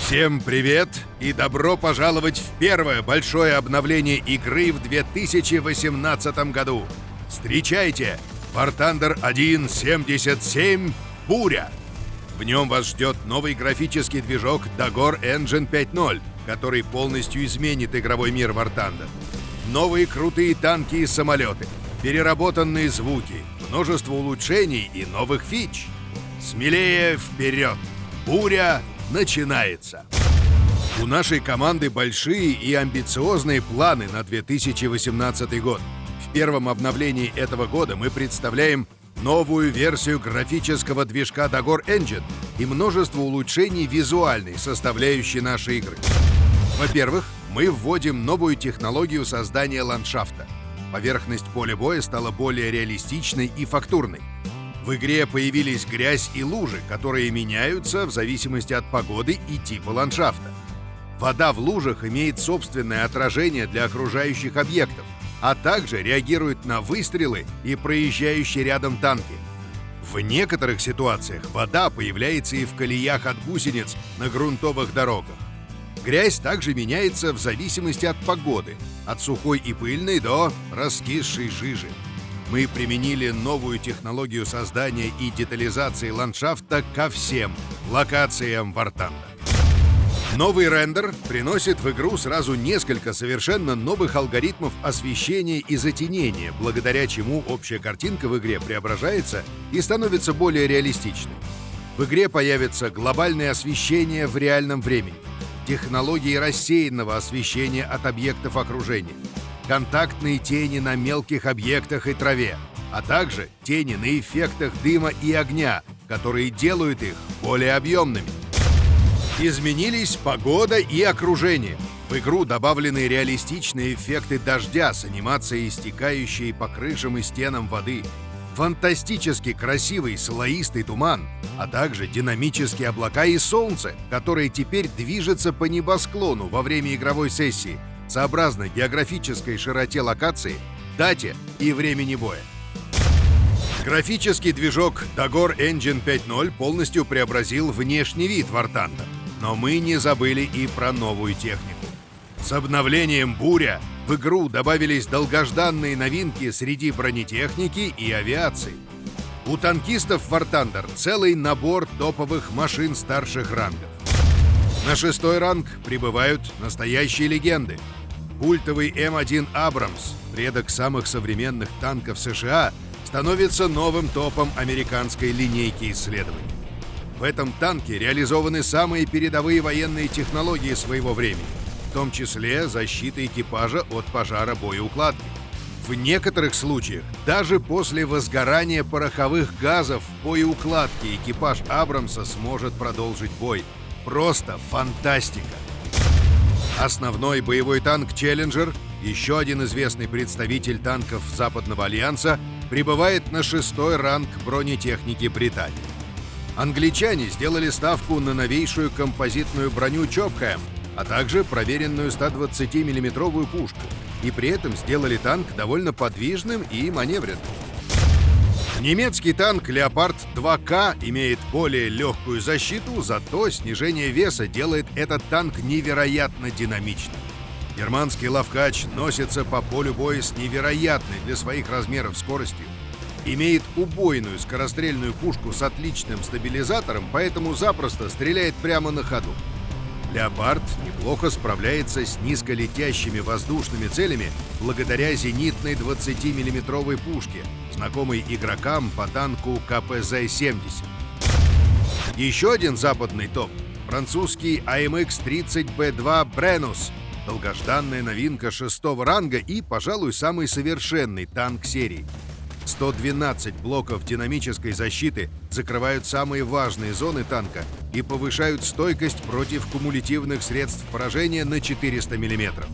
Всем привет и добро пожаловать в первое большое обновление игры в 2018 году. Встречайте War Thunder 1.77 «Буря». В нем вас ждет новый графический движок Dagor Engine 5.0, который полностью изменит игровой мир War Thunder. Новые крутые танки и самолеты, переработанные звуки, множество улучшений и новых фич. Смелее вперед! Буря начинается! У нашей команды большие и амбициозные планы на 2018 год. В первом обновлении этого года мы представляем новую версию графического движка Dagor Engine и множество улучшений визуальной составляющей нашей игры. Во-первых, мы вводим новую технологию создания ландшафта. Поверхность поля боя стала более реалистичной и фактурной. В игре появились грязь и лужи, которые меняются в зависимости от погоды и типа ландшафта. Вода в лужах имеет собственное отражение для окружающих объектов, а также реагирует на выстрелы и проезжающие рядом танки. В некоторых ситуациях вода появляется и в колеях от гусениц на грунтовых дорогах. Грязь также меняется в зависимости от погоды, от сухой и пыльной до раскисшей жижи. Мы применили новую технологию создания и детализации ландшафта ко всем локациям War Thunder. Новый рендер приносит в игру сразу несколько совершенно новых алгоритмов освещения и затенения, благодаря чему общая картинка в игре преображается и становится более реалистичной. В игре появится глобальное освещение в реальном времени, технологии рассеянного освещения от объектов окружения, контактные тени на мелких объектах и траве, а также тени на эффектах дыма и огня, которые делают их более объемными. Изменились погода и окружение. В игру добавлены реалистичные эффекты дождя с анимацией, стекающей по крышам и стенам воды, фантастически красивый слоистый туман, а также динамические облака и солнце, которые теперь движется по небосклону во время игровой сессии, сообразно географической широте локации, дате и времени боя. Графический движок Dagor Engine 5.0 полностью преобразил внешний вид War Thunder, но мы не забыли и про новую технику. С обновлением «Буря» в игру добавились долгожданные новинки среди бронетехники и авиации. У танкистов War Thunder целый набор топовых машин старших рангов. На 6-й ранг прибывают настоящие легенды. Культовый М1 Абрамс, предок самых современных танков США, становится новым топом американской линейки исследований. В этом танке реализованы самые передовые военные технологии своего времени, в том числе защита экипажа от пожара боеукладки. В некоторых случаях даже после возгорания пороховых газов в боеукладке экипаж Абрамса сможет продолжить бой. Просто фантастика! Основной боевой танк «Челленджер», еще один известный представитель танков Западного Альянса, прибывает на 6-й ранг бронетехники Британии. Англичане сделали ставку на новейшую композитную броню «Чопхэм», а также проверенную 120 миллиметровую пушку, и при этом сделали танк довольно подвижным и маневренным. Немецкий танк «Леопард 2К» имеет более легкую защиту, зато снижение веса делает этот танк невероятно динамичным. Германский «Лавкач» носится по полю боя с невероятной для своих размеров скоростью, имеет убойную скорострельную пушку с отличным стабилизатором, поэтому запросто стреляет прямо на ходу. «Леопард» неплохо справляется с низколетящими воздушными целями благодаря зенитной 20 миллиметровой пушке, знакомый игрокам по танку КПЗ-70. Еще один западный топ — французский AMX-30B2 Brennus, долгожданная новинка 6-го ранга и, пожалуй, самый совершенный танк серии. 112 блоков динамической защиты закрывают самые важные зоны танка и повышают стойкость против кумулятивных средств поражения на 400 мм.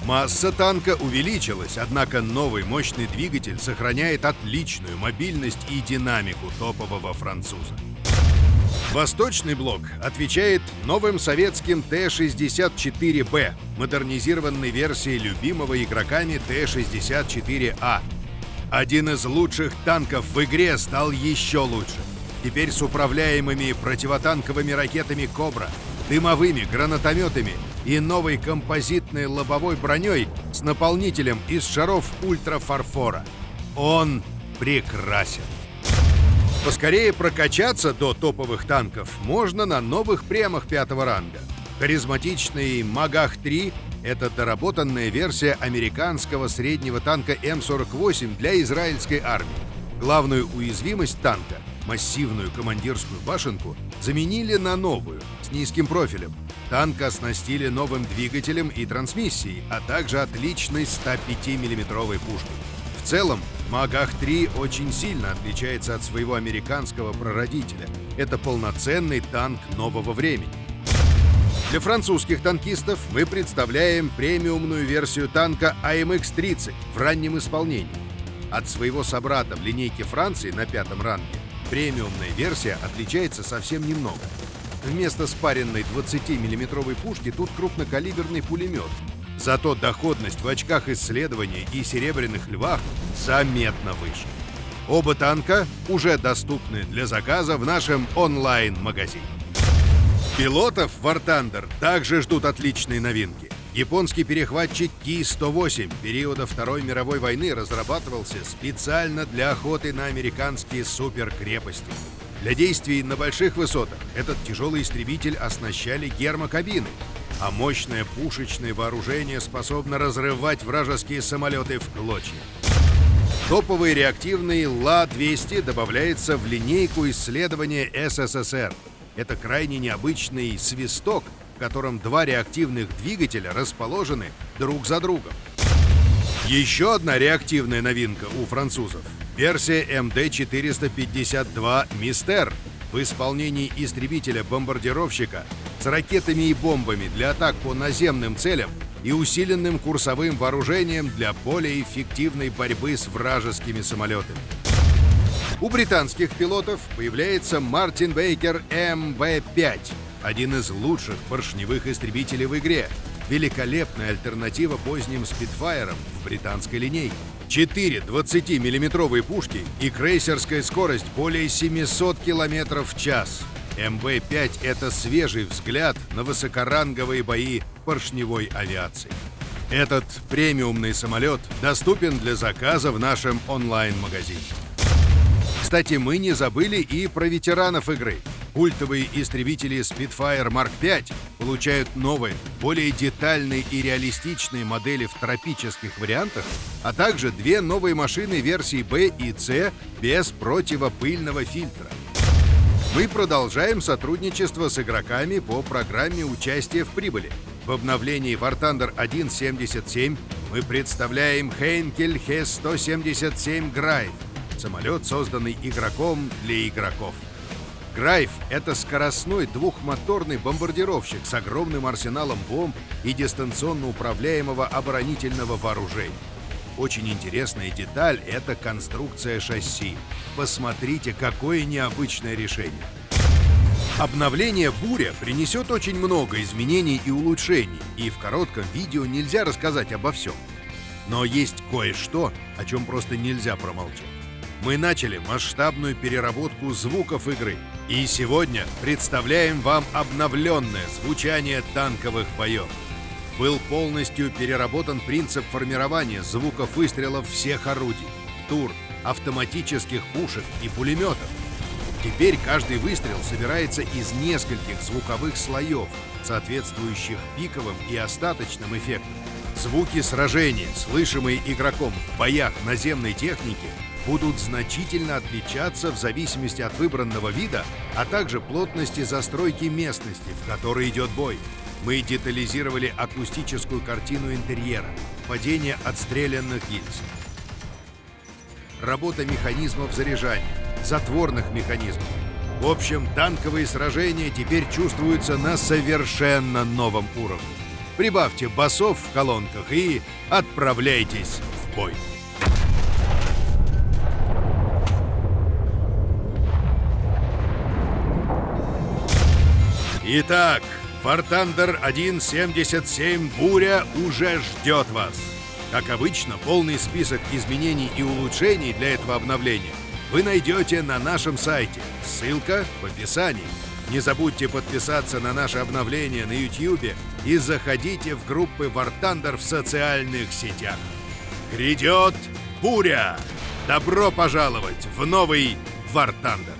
Масса танка увеличилась, однако новый мощный двигатель сохраняет отличную мобильность и динамику топового француза. Восточный блок отвечает новым советским Т-64Б, модернизированной версией любимого игроками Т-64А. Один из лучших танков в игре стал еще лучше. Теперь с управляемыми противотанковыми ракетами «Кобра». дымовыми гранатометами и новой композитной лобовой броней с наполнителем из шаров ультрафарфора. Он прекрасен. Поскорее прокачаться до топовых танков можно на новых премах 5-го ранга. Харизматичный Магах-3 — это доработанная версия американского среднего танка М-48 для израильской армии. Главную уязвимость танка — массивную командирскую башенку — заменили на новую, с низким профилем. Танк оснастили новым двигателем и трансмиссией, а также отличной 105 миллиметровой пушкой. В целом, Магах-3 очень сильно отличается от своего американского прародителя. Это полноценный танк нового времени. Для французских танкистов мы представляем премиумную версию танка АМХ-30 в раннем исполнении. От своего собрата в линейке Франции на 5-м ранге премиумная версия отличается совсем немного. Вместо спаренной 20-миллиметровой пушки тут крупнокалиберный пулемет. Зато доходность в очках исследования и серебряных львах заметно выше. Оба танка уже доступны для заказа в нашем онлайн-магазине. Пилотов War Thunder также ждут отличные новинки. Японский перехватчик Ки-108 периода Второй мировой войны разрабатывался специально для охоты на американские суперкрепости. Для действий на больших высотах этот тяжелый истребитель оснащали гермокабиной, а мощное пушечное вооружение способно разрывать вражеские самолеты в клочья. Топовый реактивный Ла-200 добавляется в линейку исследования СССР. Это крайне необычный свисток, в котором два реактивных двигателя расположены друг за другом. Еще одна реактивная новинка у французов — версия МД-452 «Мистер» в исполнении истребителя-бомбардировщика с ракетами и бомбами для атак по наземным целям и усиленным курсовым вооружением для более эффективной борьбы с вражескими самолетами. У британских пилотов появляется Мартин Бейкер МБ-5, один из лучших поршневых истребителей в игре, великолепная альтернатива поздним спидфайерам в британской линейке. 4 20-миллиметровые пушки и крейсерская скорость более 700 км в час. МБ-5 — это свежий взгляд на высокоранговые бои поршневой авиации. Этот премиумный самолет доступен для заказа в нашем онлайн-магазине. Кстати, мы не забыли и про ветеранов игры. Культовые истребители Spitfire Mark V получают новые, более детальные и реалистичные модели в тропических вариантах, а также две новые машины версий B и C без противопыльного фильтра. Мы продолжаем сотрудничество с игроками по программе участия в прибыли. В обновлении War Thunder 1.77 мы представляем Heinkel He-177 Грайв, самолет, созданный игроком для игроков. Грайв — это скоростной двухмоторный бомбардировщик с огромным арсеналом бомб и дистанционно управляемого оборонительного вооружения. Очень интересная деталь — это конструкция шасси. Посмотрите, какое необычное решение. Обновление «Буря» принесет очень много изменений и улучшений, и в коротком видео нельзя рассказать обо всем. Но есть кое-что, о чем просто нельзя промолчать. Мы начали масштабную переработку звуков игры, и сегодня представляем вам обновленное звучание танковых боев. Был полностью переработан принцип формирования звуков выстрелов всех орудий, ТУР, автоматических пушек и пулеметов. Теперь каждый выстрел собирается из нескольких звуковых слоев, соответствующих пиковым и остаточным эффектам. Звуки сражения, слышимые игроком в боях наземной техники, будут значительно отличаться в зависимости от выбранного вида, а также плотности застройки местности, в которой идет бой. Мы детализировали акустическую картину интерьера, падение отстрелянных гильз, работа механизмов заряжания, затворных механизмов. В общем, танковые сражения теперь чувствуются на совершенно новом уровне. Прибавьте басов в колонках и отправляйтесь в бой. Итак, War Thunder 1.77 «Буря» уже ждет вас. Как обычно, полный список изменений и улучшений для этого обновления вы найдете на нашем сайте. Ссылка в описании. Не забудьте подписаться на наше обновление на YouTube и заходите в группы War Thunder в социальных сетях. Грядет буря! Добро пожаловать в новый War Thunder!